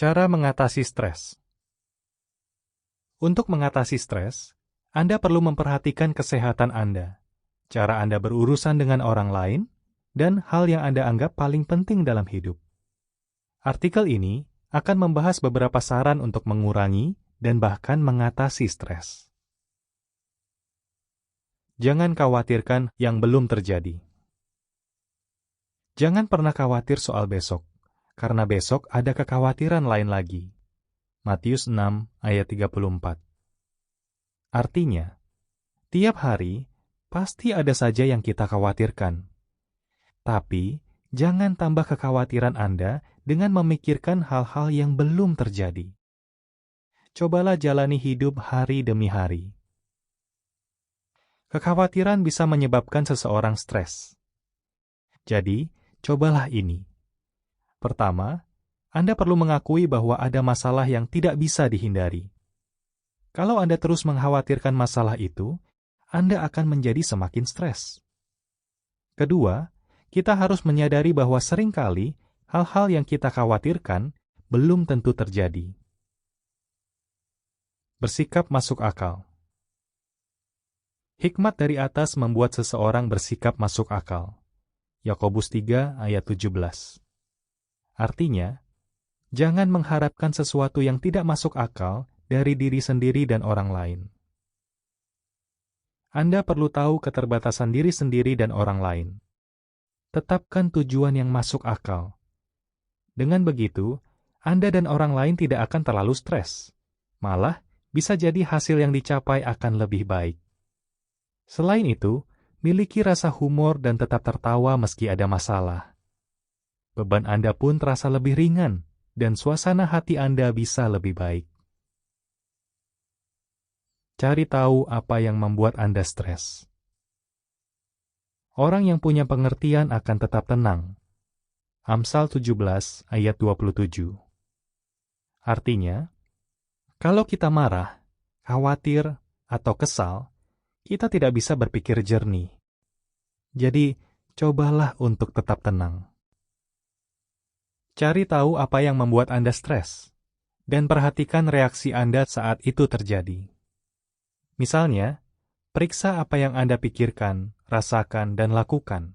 Cara mengatasi stres. Untuk mengatasi stres, Anda perlu memperhatikan kesehatan Anda, cara Anda berurusan dengan orang lain, dan hal yang Anda anggap paling penting dalam hidup. Artikel ini akan membahas beberapa saran untuk mengurangi dan bahkan mengatasi stres. Jangan khawatirkan yang belum terjadi. Jangan pernah khawatir soal besok, karena besok ada kekhawatiran lain lagi. Matius 6 ayat 34. Artinya, tiap hari pasti ada saja yang kita khawatirkan. Tapi, jangan tambah kekhawatiran Anda dengan memikirkan hal-hal yang belum terjadi. Cobalah jalani hidup hari demi hari. Kekhawatiran bisa menyebabkan seseorang stres. Jadi, cobalah ini. Pertama, Anda perlu mengakui bahwa ada masalah yang tidak bisa dihindari. Kalau Anda terus mengkhawatirkan masalah itu, Anda akan menjadi semakin stres. Kedua, kita harus menyadari bahwa seringkali hal-hal yang kita khawatirkan belum tentu terjadi. Bersikap masuk akal. Hikmat dari atas membuat seseorang bersikap masuk akal. Yakobus 3 ayat 17. Artinya, jangan mengharapkan sesuatu yang tidak masuk akal dari diri sendiri dan orang lain. Anda perlu tahu keterbatasan diri sendiri dan orang lain. Tetapkan tujuan yang masuk akal. Dengan begitu, Anda dan orang lain tidak akan terlalu stres. Malah, bisa jadi hasil yang dicapai akan lebih baik. Selain itu, miliki rasa humor dan tetap tertawa meski ada masalah. Beban Anda pun terasa lebih ringan, dan suasana hati Anda bisa lebih baik. Cari tahu apa yang membuat Anda stres. Orang yang punya pengertian akan tetap tenang. Amsal 17 ayat 27. Artinya, kalau kita marah, khawatir, atau kesal, kita tidak bisa berpikir jernih. Jadi, cobalah untuk tetap tenang. Cari tahu apa yang membuat Anda stres, dan perhatikan reaksi Anda saat itu terjadi. Misalnya, periksa apa yang Anda pikirkan, rasakan, dan lakukan.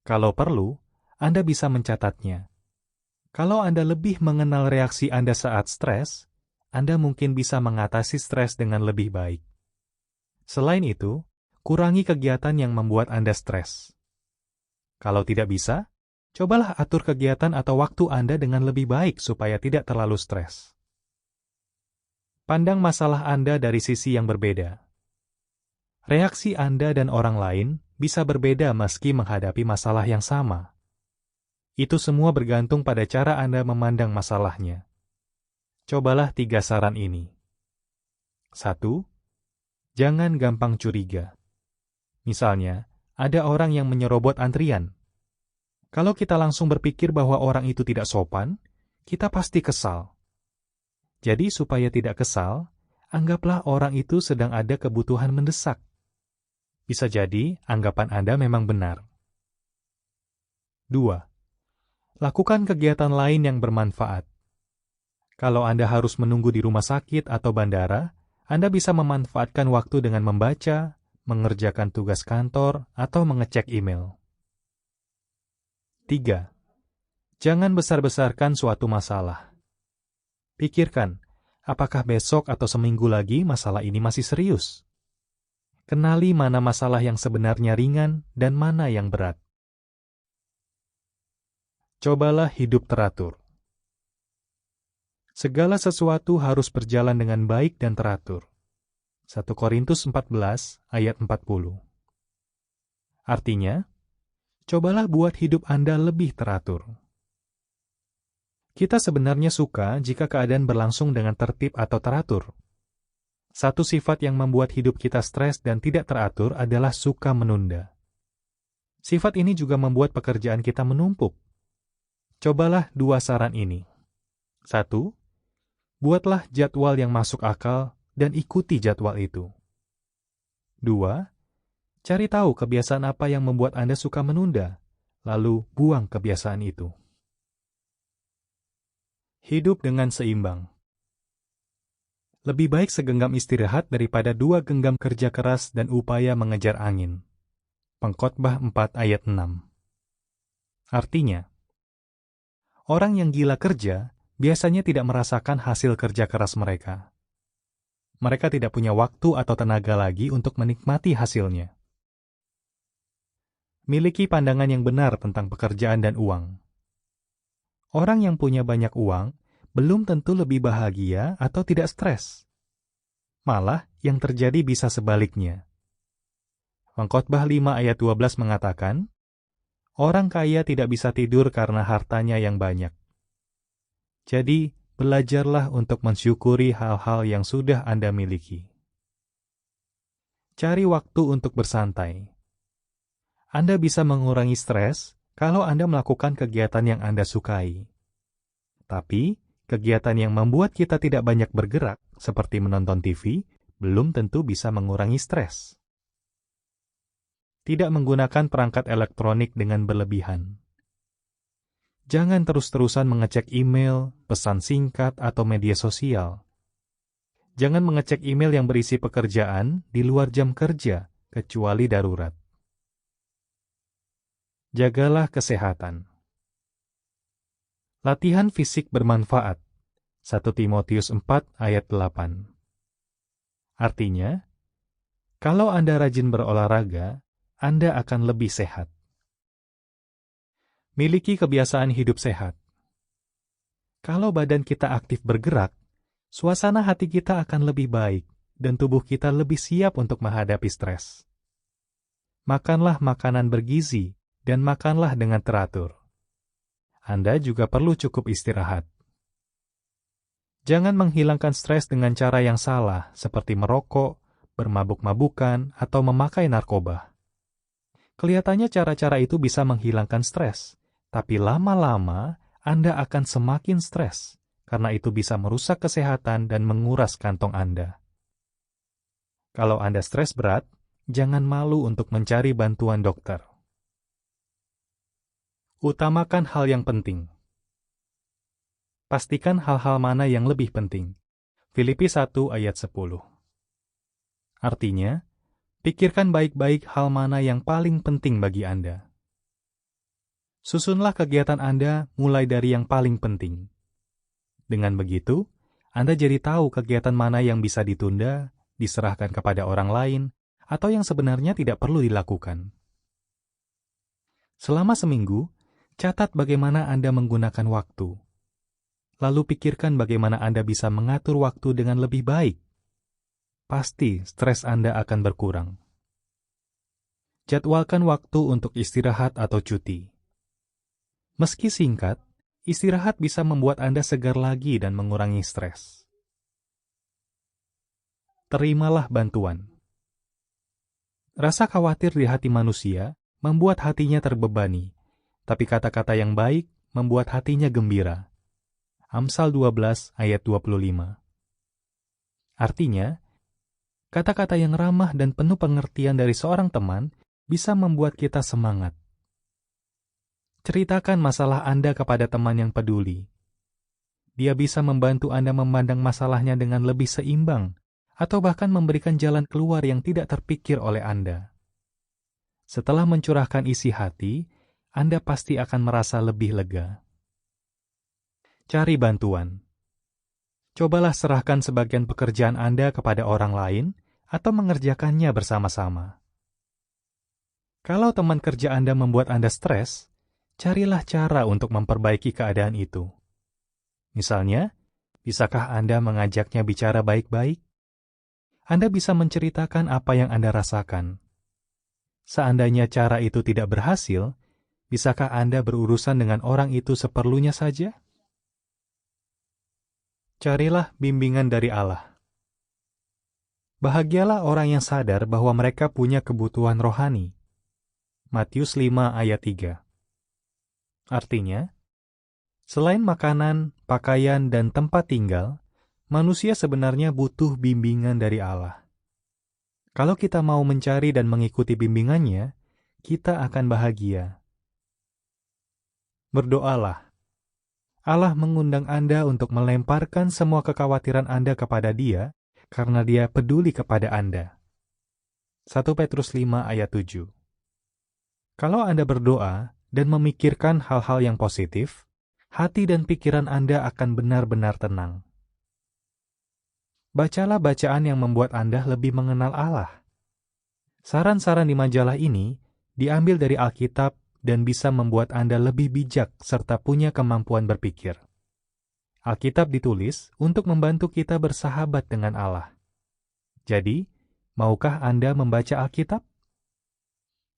Kalau perlu, Anda bisa mencatatnya. Kalau Anda lebih mengenal reaksi Anda saat stres, Anda mungkin bisa mengatasi stres dengan lebih baik. Selain itu, kurangi kegiatan yang membuat Anda stres. Kalau tidak bisa, cobalah atur kegiatan atau waktu Anda dengan lebih baik supaya tidak terlalu stres. Pandang masalah Anda dari sisi yang berbeda. Reaksi Anda dan orang lain bisa berbeda meski menghadapi masalah yang sama. Itu semua bergantung pada cara Anda memandang masalahnya. Cobalah 3 saran ini. 1. Jangan gampang curiga. Misalnya, ada orang yang menyerobot antrian. Kalau kita langsung berpikir bahwa orang itu tidak sopan, kita pasti kesal. Jadi, supaya tidak kesal, anggaplah orang itu sedang ada kebutuhan mendesak. Bisa jadi, anggapan Anda memang benar. 2. Lakukan kegiatan lain yang bermanfaat. Kalau Anda harus menunggu di rumah sakit atau bandara, Anda bisa memanfaatkan waktu dengan membaca, mengerjakan tugas kantor, atau mengecek email. 3. Jangan besar-besarkan suatu masalah. Pikirkan, apakah besok atau seminggu lagi masalah ini masih serius? Kenali mana masalah yang sebenarnya ringan dan mana yang berat. Cobalah hidup teratur. Segala sesuatu harus berjalan dengan baik dan teratur. 1 Korintus 14 ayat 40. Artinya, cobalah buat hidup Anda lebih teratur. Kita sebenarnya suka jika keadaan berlangsung dengan tertib atau teratur. Satu sifat yang membuat hidup kita stres dan tidak teratur adalah suka menunda. Sifat ini juga membuat pekerjaan kita menumpuk. Cobalah 2 saran ini. 1. Buatlah jadwal yang masuk akal dan ikuti jadwal itu. 2. Cari tahu kebiasaan apa yang membuat Anda suka menunda, lalu buang kebiasaan itu. Hidup dengan seimbang. Lebih baik segenggam istirahat daripada 2 genggam kerja keras dan upaya mengejar angin. Pengkhotbah 4 ayat 6. Artinya, orang yang gila kerja biasanya tidak merasakan hasil kerja keras mereka. Mereka tidak punya waktu atau tenaga lagi untuk menikmati hasilnya. Miliki pandangan yang benar tentang pekerjaan dan uang. Orang yang punya banyak uang belum tentu lebih bahagia atau tidak stres. Malah, yang terjadi bisa sebaliknya. Pengkhotbah 5 ayat 12 mengatakan, orang kaya tidak bisa tidur karena hartanya yang banyak. Jadi, belajarlah untuk mensyukuri hal-hal yang sudah Anda miliki. Cari waktu untuk bersantai. Anda bisa mengurangi stres kalau Anda melakukan kegiatan yang Anda sukai. Tapi, kegiatan yang membuat kita tidak banyak bergerak, seperti menonton TV, belum tentu bisa mengurangi stres. Tidak menggunakan perangkat elektronik dengan berlebihan. Jangan terus-terusan mengecek email, pesan singkat, atau media sosial. Jangan mengecek email yang berisi pekerjaan di luar jam kerja, kecuali darurat. Jagalah kesehatan. Latihan fisik bermanfaat. 1 Timotius 4 ayat 8. Artinya, kalau Anda rajin berolahraga, Anda akan lebih sehat. Miliki kebiasaan hidup sehat. Kalau badan kita aktif bergerak, suasana hati kita akan lebih baik dan tubuh kita lebih siap untuk menghadapi stres. Makanlah makanan bergizi dan makanlah dengan teratur. Anda juga perlu cukup istirahat. Jangan menghilangkan stres dengan cara yang salah, seperti merokok, bermabuk-mabukan, atau memakai narkoba. Kelihatannya cara-cara itu bisa menghilangkan stres, tapi lama-lama Anda akan semakin stres, karena itu bisa merusak kesehatan dan menguras kantong Anda. Kalau Anda stres berat, jangan malu untuk mencari bantuan dokter. Utamakan hal yang penting. Pastikan hal-hal mana yang lebih penting. Filipi 1 ayat 10. Artinya, pikirkan baik-baik hal mana yang paling penting bagi Anda. Susunlah kegiatan Anda mulai dari yang paling penting. Dengan begitu, Anda jadi tahu kegiatan mana yang bisa ditunda, diserahkan kepada orang lain, atau yang sebenarnya tidak perlu dilakukan. Selama seminggu, catat bagaimana Anda menggunakan waktu. Lalu pikirkan bagaimana Anda bisa mengatur waktu dengan lebih baik. Pasti stres Anda akan berkurang. Jadwalkan waktu untuk istirahat atau cuti. Meski singkat, istirahat bisa membuat Anda segar lagi dan mengurangi stres. Terimalah bantuan. Rasa khawatir di hati manusia membuat hatinya terbebani, tapi kata-kata yang baik membuat hatinya gembira. Amsal 12 ayat 25. Artinya, kata-kata yang ramah dan penuh pengertian dari seorang teman bisa membuat kita semangat. Ceritakan masalah Anda kepada teman yang peduli. Dia bisa membantu Anda memandang masalahnya dengan lebih seimbang, atau bahkan memberikan jalan keluar yang tidak terpikir oleh Anda. Setelah mencurahkan isi hati, Anda pasti akan merasa lebih lega. Cari bantuan. Cobalah serahkan sebagian pekerjaan Anda kepada orang lain atau mengerjakannya bersama-sama. Kalau teman kerja Anda membuat Anda stres, carilah cara untuk memperbaiki keadaan itu. Misalnya, bisakah Anda mengajaknya bicara baik-baik? Anda bisa menceritakan apa yang Anda rasakan. Seandainya cara itu tidak berhasil, bisakah Anda berurusan dengan orang itu seperlunya saja? Carilah bimbingan dari Allah. Bahagialah orang yang sadar bahwa mereka punya kebutuhan rohani. Matius 5 ayat 3. Artinya, selain makanan, pakaian, dan tempat tinggal, manusia sebenarnya butuh bimbingan dari Allah. Kalau kita mau mencari dan mengikuti bimbingannya, kita akan bahagia. Berdoalah. Allah mengundang Anda untuk melemparkan semua kekhawatiran Anda kepada Dia karena Dia peduli kepada Anda. 1 Petrus 5 ayat 7. Kalau Anda berdoa dan memikirkan hal-hal yang positif, hati dan pikiran Anda akan benar-benar tenang. Bacalah bacaan yang membuat Anda lebih mengenal Allah. Saran-saran di majalah ini diambil dari Alkitab dan bisa membuat Anda lebih bijak serta punya kemampuan berpikir. Alkitab ditulis untuk membantu kita bersahabat dengan Allah. Jadi, maukah Anda membaca Alkitab?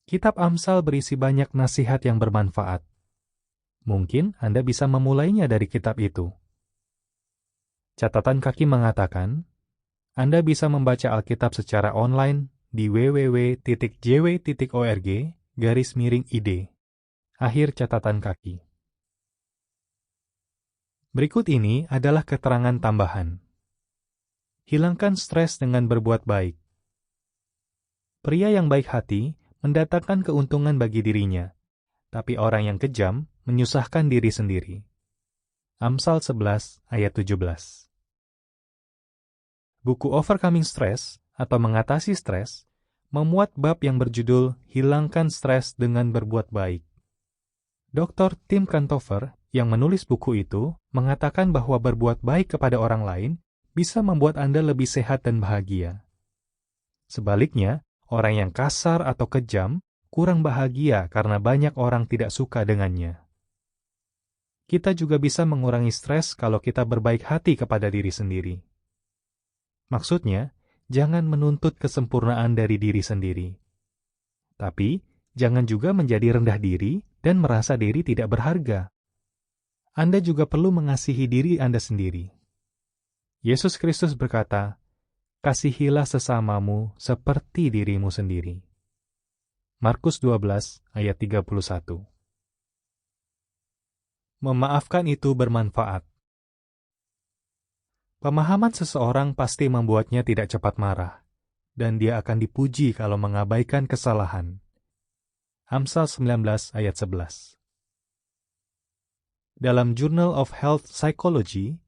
Kitab Amsal berisi banyak nasihat yang bermanfaat. Mungkin Anda bisa memulainya dari kitab itu. Catatan kaki mengatakan, Anda bisa membaca Alkitab secara online di www.jw.org/id. Akhir catatan kaki. Berikut ini adalah keterangan tambahan. Hilangkan stres dengan berbuat baik. Pria yang baik hati mendatangkan keuntungan bagi dirinya, tapi orang yang kejam menyusahkan diri sendiri. Amsal 11 ayat 17. Buku Overcoming Stress atau Mengatasi Stres memuat bab yang berjudul Hilangkan Stres dengan Berbuat Baik. Dr. Tim Cantover yang menulis buku itu mengatakan bahwa berbuat baik kepada orang lain bisa membuat Anda lebih sehat dan bahagia. Sebaliknya, orang yang kasar atau kejam kurang bahagia karena banyak orang tidak suka dengannya. Kita juga bisa mengurangi stres kalau kita berbaik hati kepada diri sendiri. Maksudnya, jangan menuntut kesempurnaan dari diri sendiri. Tapi, jangan juga menjadi rendah diri dan merasa diri tidak berharga. Anda juga perlu mengasihi diri Anda sendiri. Yesus Kristus berkata, "Kasihilah sesamamu seperti dirimu sendiri." Markus 12 ayat 31. Memaafkan itu bermanfaat. Pemahaman seseorang pasti membuatnya tidak cepat marah, dan dia akan dipuji kalau mengabaikan kesalahan. Amsal 19 ayat 11. Dalam Journal of Health Psychology,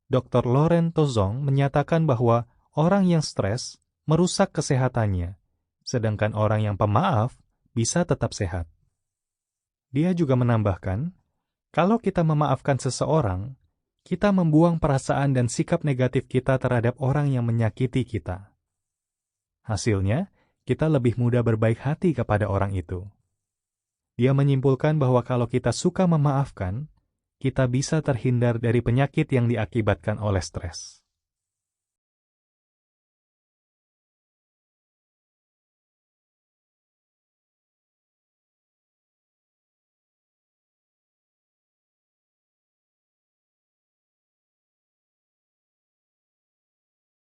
Dr. Loren Tozong menyatakan bahwa orang yang stres merusak kesehatannya, sedangkan orang yang pemaaf bisa tetap sehat. Dia juga menambahkan, kalau kita memaafkan seseorang, kita membuang perasaan dan sikap negatif kita terhadap orang yang menyakiti kita. Hasilnya, kita lebih mudah berbaik hati kepada orang itu. Dia menyimpulkan bahwa kalau kita suka memaafkan, kita bisa terhindar dari penyakit yang diakibatkan oleh stres.